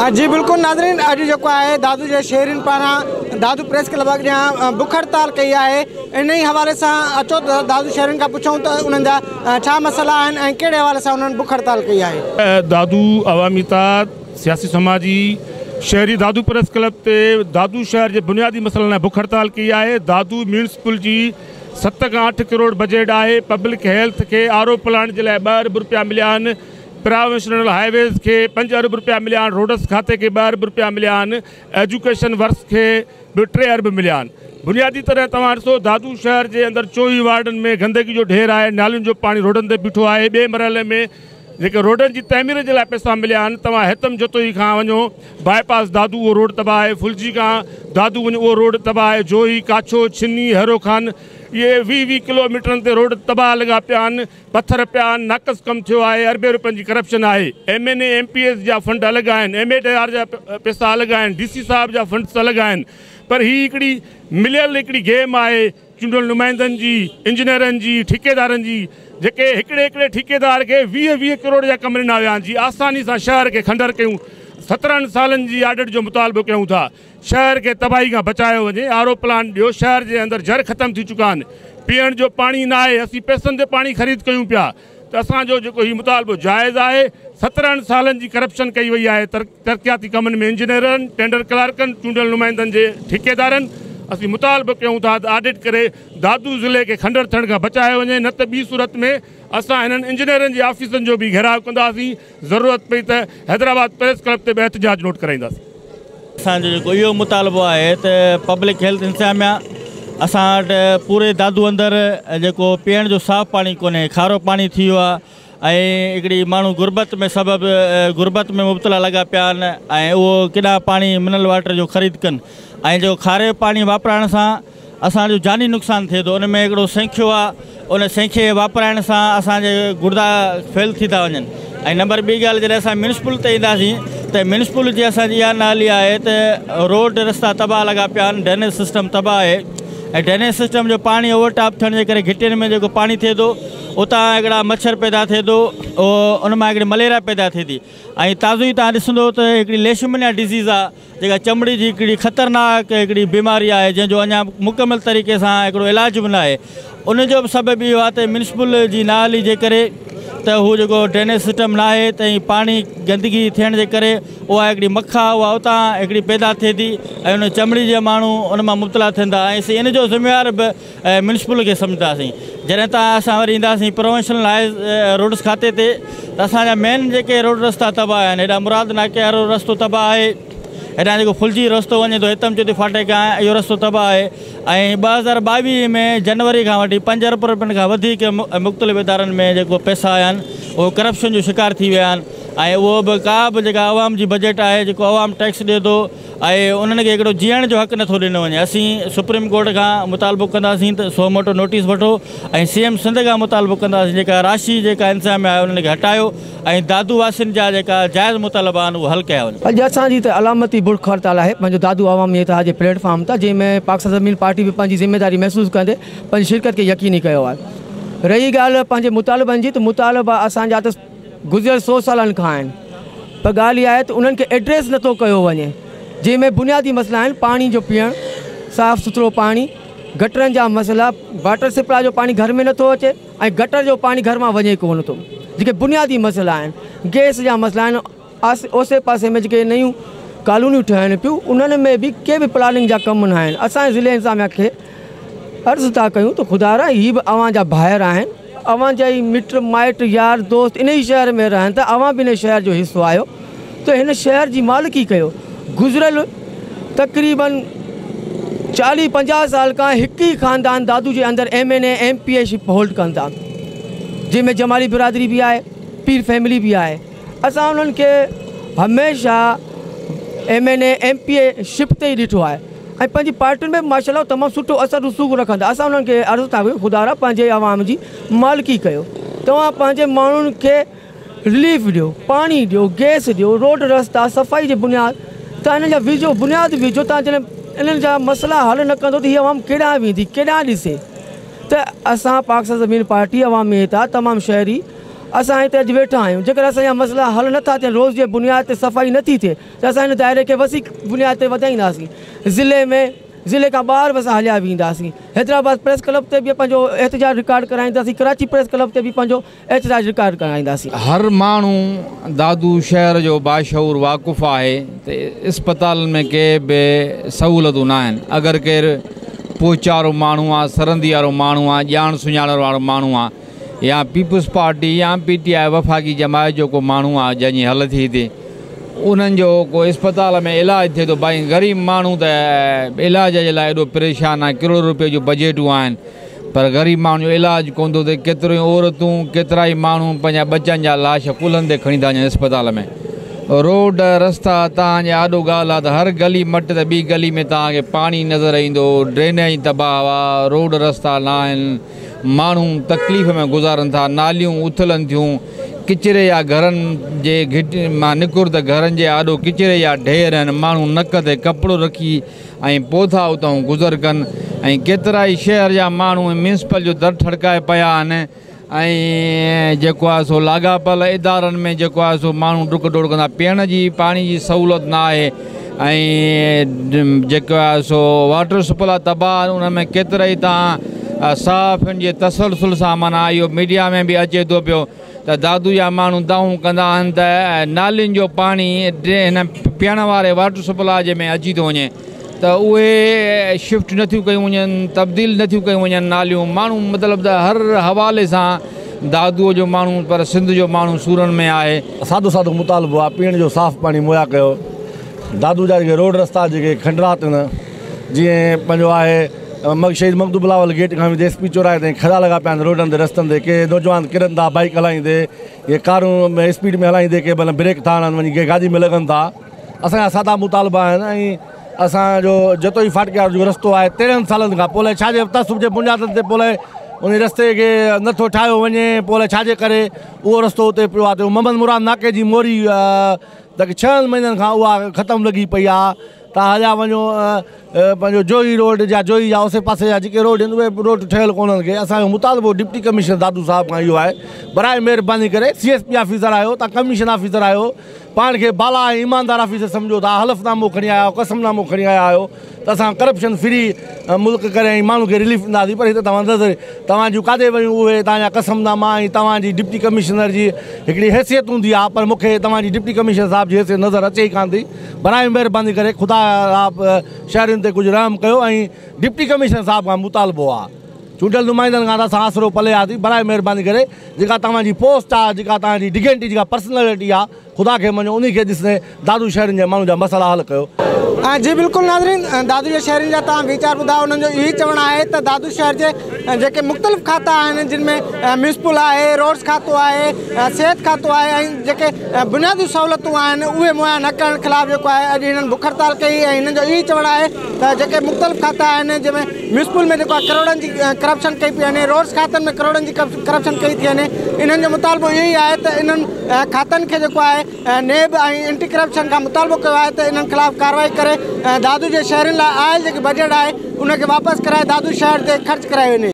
जी बिल्कुल नाज़रीन, अॼु जेको आहे दादू जे शहरीन पारां दादू प्रेस क्लब अॻियां बुख हड़ताल कई आहे। इन ई हवाले सां अचो त दादू शहरीन खां पुछूं त उन्हनि जा छा मसइला आहिनि ऐं कहिड़े हवाले सां उन्हनि बुख हड़ताल कई आहे। दादू अवामी इत्तेहाद सियासी समाजी शहरी दादू प्रेस क्लब ते दादू शहर के बुनियादी मसइलनि लाइ बुख हड़ताल की है। दादू म्यूनिसिपल जी 7 खां 8 करोड़ बजट है। पब्लिक हेल्थ के आरो प्लांट के लिए 2 अरब रुपया मिलिया आहिनि। प्रोविंशनल हाईवेज़ के 5 अरब रुपया मिलिया आहिनि। रोडस खाते के 2 अरब रुपया मिलिया आहिनि। एजुकेशन वर्क्स के 3 अरब मिलिया आहिनि। बुनियादी तरह तव्हां ॾिसो दादू शहर के अंदर 24 वार्डन में गंदगी जो ढेर है। नालियुनि जो पानी रोडन ते बीठो है। ॿिए मरहले में जेके रोडन की तमीर के लिए पैसा मिलिया आहिनि। तव्हां हितम जोतोई खां वञो बाईपास दादू वो रोड तबाह है। फुलजी का दादू वञो वो रोड तबाह है। जोई काछो छिन्नी हैरो खान ये 20 किलोमीटर ते रोड तबाह लगा पिया आहिनि। पत्थर पिया आहिनि। नाक़स कम थियो आहे। अरबे रुपयनि जी करप्शन है। MNA MPS जा फंड अलग आहिनि। MATR जा पैसा अलग आहिनि। DC साहब जा फंड्स अलग आहिनि। पर ही हिकिड़ी मिलियल हिकिड़ी गेम है चूंडियल नुमाइंदनि जी, इंजीनियरनि जी, ठेकेदारनि जी, जेके हिकिड़े ठेकेदार के 20 करोड़ जा कम ॾिना विया आहिनि जी आसानी सां शहर के खंडर कयूं। 17 सालन जी आडिट जो मुतालबो कयूं था। शहर के तबाही का बचायो वञे। आरो प्लांट ॾियो। शहर के अंदर जर ख़त्म थी चुका आहिनि। पीअण जो पानी ना आहे। असीं पैसनि ते पानी ख़रीद कयूं पिया। त असांजो जेको ही मुतालबो जायज़ आहे। 17 सालन जी करप्शन कई वई आहे। तरक़ियाती कमनि में इंजीनियरनि, टेंडर क्लार्कनि, चूंडियल नुमाइंदनि जे ठेकेदारनि असीं मुतालबो कयूं था त ऑडिट करे दादू ज़िले के खंडर थियण खां बचायो वञे। न त ॿी सूरत में असां हिननि इंजीनियरनि जे ऑफिसनि जो भी घेराव कंदासीं। ज़रूरत पई त हैदराबाद प्रेस क्लब ते बि एहतजाज नोट कराईंदासीं। असांजो जेको इहो मुतालबो आहे त पब्लिक हेल्थ इंतजामिया असां वटि पूरे दादू अंदरि जेको पीअण जो साफ़ पानी कोन्हे, खारो पानी थी वियो आहे ऐं हिकिड़ी माण्हू गुरबत में सबबु गुरबत में मुब्तला लॻा पिया आहिनि ऐं उहो केॾा पाणी मिनरल वाटर जो ख़रीद कनि ऐं जो खारे पानी वापराइण सां असांजो जानी नुक़सानु थिए थो। उन में हिकिड़ो सेंखियो आहे। उन सेंखे वापराइण सां असांजे गुर्दा फेल थी था वञनि। ऐं नंबर ॿी ॻाल्हि जॾहिं असां म्यूनिसिपल ते ईंदासीं त म्यूनिसिपल जी असांजी इहा नाली आहे त रोड रस्ता तबाह लॻा पिया आहिनि। ड्रेनेज सिस्टम तबाह आहे ऐं ड्रेनेज सिस्टम जो पाणी ओवरटॉप थियण जे करे घिटियुनि में जेको पाणी थिए थो उतां हिकिड़ा मच्छर पैदा थिए थो। उन मां हिकिड़ी मलेरिया पैदा थिए थी ऐं ताज़ो ई तव्हां ॾिसंदो त हिकिड़ी लेशमनिया डिज़ीज़ आहे जेका चमड़ी जी हिकिड़ी ख़तरनाक हिकिड़ी बीमारी आहे जंहिंजो अञा मुकमल तरीक़े सां हिकिड़ो इलाज बि न आहे। उनजो बि सबबु इहो आहे त म्यूनिसिपल जी नाली जे करे त हू जेको ड्रेनेज सिस्टम न आहे त पाणी गंदगी थियण जे करे उहा हिकिड़ी मखा उहा उतां हिकिड़ी पैदा थिए थी ऐं उन चमड़ी जा माण्हू उन मां मुब्तला थींदा ऐं इन जो ज़िम्मेवार बि म्यूनिसिपल खे सम्झंदासीं। जॾहिं असां वरी ईंदासीं प्रोविंशनल रोड्स खाते ते त असांजा मेन जेके रोड रस्ता तबाह आहिनि। हेॾा मुराद नाके वारो रस्तो तबाह आहे। हेॾां जेको फुलजी रस्तो वञे थो हितम चौथी फाटक खां इहो रस्तो तबाह आहे ऐं 2022 में जनवरी खां वठी 5 अरब रुपयनि खां वधीक मुख़्तलिफ़ इदारनि में जेको पैसा आया आहिनि उहो करप्शन जो शिकार थी विया आहिनि ऐं उहो बि का बि जेका आवाम जी बजट आहे जेको आवाम टैक्स ॾिए थो ऐं उन्हनि खे हिकिड़ो जीअण जो हक़ नथो ॾिनो वञे। असीं सुप्रीम कोर्ट खां मुतालबो कंदासीं त सो मोटो नोटिस वठो ऐं CM सिंध खां मुतालबो कंदासीं जेका राशि जेका इंतज़ाम आहे उन्हनि खे हटायो ऐं दादू वासियुनि जा जेका जाइज़ मुतालबा आहिनि उहे हल कया वञनि। अॼु असांजी त अलामती बुख हड़ताल आहे पंहिंजो दादू अवामी इत्तेहाद जे प्लेटफॉर्म तां जंहिंमें पाकिस्तान ज़मीन पार्टी बि पंहिंजी ज़िम्मेदारी महसूसु कंदे पंहिंजी शिरकत खे यकीनी कयो आहे। रही ॻाल्हि पंहिंजे मुतालबनि जी त मुतालबा असांजा त गुज़िरियल 100 सालनि खां आहिनि पर ॻाल्हि इहा आहे त उन्हनि खे एड्रेस नथो कयो वञे जंहिंमें बुनियादी मसइला आहिनि। पाणी जो पीअणु, साफ़ सुथिरो पाणी, गटरनि जा मसइला, वाटर सप्लाई जो पाणी घर में नथो अचे ऐं गटर जो पाणी घर मां वञे कोन थो। जेके बुनियादी मसइला आहिनि, गैस जा मसइला आहिनि, आसे पासे में जेके नयूं कॉलोनियूं ठहनि पियूं उन्हनि में बि के बि प्लानिंग जा कम न आहिनि। असांजे ज़िले इंतज़ामिया खे अर्ज़ु था कयूं त ख़ुदा हीअ बि अवां जा भाइर आहिनि, अवां जा ई मिट माइट यार दोस्त इन ई शहर में रहनि त अवां बि इन शहर जो हिसो आहियो त हिन शहर जी मालिकी कयो। गुज़िरियल तक़रीबन 40-50 साल खां हिकु ई ख़ानदान दादू जे अंदरि MNA MPA शिप होल्ड कनि था जंहिंमें जमाली बिरादरी बि आहे, पीर फैमिली बि आहे। असां उन्हनि खे हमेशह MNA MPA शिप ते ई ॾिठो आहे ऐं पंहिंजी पार्टियुनि में माशाअल्लाह तमामु सुठो असरु रसूख़ रखंदा। असां उन्हनि खे अर्ज़ु था कयूं ख़ुदा पंहिंजे आवाम जी मालिकी कयो। तव्हां पंहिंजे माण्हुनि खे रिलीफ ॾियो, पाणी ॾियो, गैस ॾियो, रोड रस्ता, सफ़ाई जे बुनियाद तव्हां हिन जा विझो, बुनियाद विझो। तव्हां जॾहिं इन्हनि जा मसइला हल न कंदो त हीअ आवाम केॾांहुं वेंदी, केॾांहुं ॾिसे। त असां पाकिस्तान ज़मीन पार्टी अवामी इत्तेहाद तमामु शहरी असां हिते अॼु वेठा आहियूं। जेकर असांजा मसइला हल नथा थियनि, रोज़ जे बुनियाद ते सफ़ाई नथी थिए त असां हिन दायरे खे वसी बुनियाद ते वधाईंदासीं। ज़िले खां ॿाहिरि बि असां हलिया वेंदासीं। हैदराबाद प्रेस क्लब ते बि पंहिंजो एहतजाज रिकॉर्ड कराईंदासीं, कराची प्रेस क्लब ते बि पंहिंजो एहतजाज रिकॉर्ड कराईंदासीं। हर माण्हू दादू शहर जो बाशऊर वाक़ुफ़ु आहे त इस्पताल में के बि सहूलियतूं न आहिनि। अगरि केरु पोचारो माण्हू आहे, सरंदी वारो माण्हू आहे, ॼाण सुञाणण वारो माण्हू आहे, या पीपुल्स पार्टी या PTI वफ़ाक़ी जमायत जो को माण्हू आहे जंहिंजी हल थी थिए, उन्हनि जो को इस्पताल में इलाजु थिए थो। भाई ग़रीब माण्हू त इलाज जे लाइ एॾो परेशान आहे, करोड़ रुपए जो बजेटूं आहिनि, पर ग़रीब माण्हू जो इलाजु कोन थो थिए। केतिरियूं औरतूं, केतिरा ई माण्हू पंहिंजा बचनि जा लाश कुल्हनि ते खणी था वञनि इस्पताल में। रोड रस्ता तव्हांजा आॾो ॻाल्हि आहे त हर गली मट ते ॿी गली में तव्हांखे पाणी नज़र ईंदो, ड्रेनेज तबाह आहे, रोड रस्ता न आहिनि, माण्हू तकलीफ़ में गुज़ारनि था, नालियूं उथलनि थियूं, किचिरे या घरनि जे घिट मां निकुर त घरनि जे आॾो किचिरे या ढेर आहिनि, माण्हू नक ते कपिड़ो रखी ऐं पोइ उतां गुज़र कनि। ऐं केतिरा ई शहर जा माण्हू म्यूनिसिपल जो दर ठड़काए पिया आहिनि ऐं जेको आहे सो लाॻापियल इदारनि में जेको आहे सो माण्हू डुक डोड़ कंदा। पीअण जी पाणी जी सहूलियत न आहे ऐं जेको आहे सो वाटर सप्लाई तबाह, उन में केतिरा ई तव्हां साफ़ जे तसलसल सां माना इहो मीडिया में बि अचे थो पियो त दादू जा माण्हू दाऊं कंदा आहिनि त नालियुनि जो पाणी हिन पीअण वारे वाटर सप्लाई जे में अची थो वञे, त उहे शिफ्ट नथियूं कयूं वञनि, तब्दील नथियूं कयूं वञनि नालियूं। माण्हू मतिलबु त हर हवाले सां दादूअ जो माण्हू, पर सिंध जो माण्हू सूरनि में आहे। सादो सादो मुतालबो आहे पीअण जो साफ़ पाणी मुहैया कयो। दादू जा जेके रोड रस्ता जेके खंडरात आहिनि, जीअं पंहिंजो आहे शहीद मखदूम बिलावल गेट खां JSP चौराहे ताईं खड़ा लॻा पिया आहिनि रोडनि ते, रस्तनि ते। के नौजवान किरनि था बाइक हलाईंदे, के कारूं में स्पीड में हलाईंदे, के भले ब्रेक था हणनि वञी के गाॾी में लॻनि था। असांजा सादा मुतालबा आहिनि ऐं असांजो जतोई फाटकियार जो रस्तो आहे 13 सालनि खां, पोइ छाजे तसुब जे बुनियादनि ते पोइ उन रस्ते खे नथो ठाहियो वञे, पोइ छाजे करे उहो रस्तो उते पियो आहे। मोहम्मद मुराद नाके जी मोरी त 6 महीननि खां उहा ख़तमु लॻी पई आहे। तव्हां हलिया वञो पंहिंजो जोई रोड जा, जोई जा आसे पासे जा जेके रोड आहिनि उहे रोड ठहियलु कोन्हनि के। असांजो मुतालबो डिप्टी कमिश्नर दादू साहिब खां इहो आहे, बराए महिरबानी करे CSP ऑफिसर आहियो, तव्हां कमीशन ऑफिसर आहियो, पाण खे बाला ऐं ईमानदार ऑफिसर सम्झो था, हलफ़नामो खणी आया आहियो, कसमनामो खणी आया आहियो त असां करप्शन फ्री मुल्क करे ऐं माण्हू खे रिलीफ ॾींदासीं। पर हिते तव्हां नज़र तव्हां जूं काॾे वयूं उहे तव्हांजा कसमनामा ऐं तव्हांजी डिप्टी कमिश्नर जी हिकिड़ी हैसियत हूंदी आहे, पर मूंखे तव्हांजी डिप्टी कमिश्नर साहिब जी हैसियत नज़र अचे ई कान थी। बराए महिरबानी करे ख़ुदा आप शहरनि ते कुझु रहम कयो ऐं डिप्टी कमिश्नर साहिब खां मुतालबो आहे, चूंडियल नुमाइंदनि खां त असां आसिरो पले आहे थी। बराए महिरबानी करे जेका तव्हांजी पोस्ट आहे, जेका तव्हांजी डिग्निटी, जेका पर्सनैलिटी आहे, ख़ुदा खे मञो, उन खे ॾिसंदे दादू शहरनि जे माण्हुनि जा मसइला हल कयो। जी बिल्कुलु नाज़रीन, दादू जे शहरनि जा तव्हां वीचार ॿुधायो। उन्हनि जो इहो ई चवणु आहे त दादू शहर जे जेके मुख़्तलिफ़ खाता आहिनि, जिन में म्यूनिसिपल आहे, रोड्स खातो आहे, सिहत खातो आहे ऐं जेके बुनियादी सहूलियतूं आहिनि उहे मुहैया न करण ख़िलाफ़ु जेको आहे अॼु हिननि बुख हड़ताल कई। ऐं हिननि जो इहो ई चवणु आहे त जेके मुख़्तलिफ़ खाता आहिनि, जंहिंमें म्यूनिसिपल में जेको आहे करोड़नि जी करप्शन कई पई वञे, रोड्स खातनि में करोड़नि जी करप्शन कई थी वञे। इन्हनि जो मुतालबो इहो ई आहे त इन्हनि खातनि खे जेको आहे नेब ऐं एंटी करप्शन खां मुतालबो कयो आहे त इन्हनि ख़िलाफ़ु कार्रवाई करे दादू जे शहरनि लाइ आयल जेकी बजट आहे उनखे वापसि कराए दादू शहर ते ख़र्चु करायो वञे।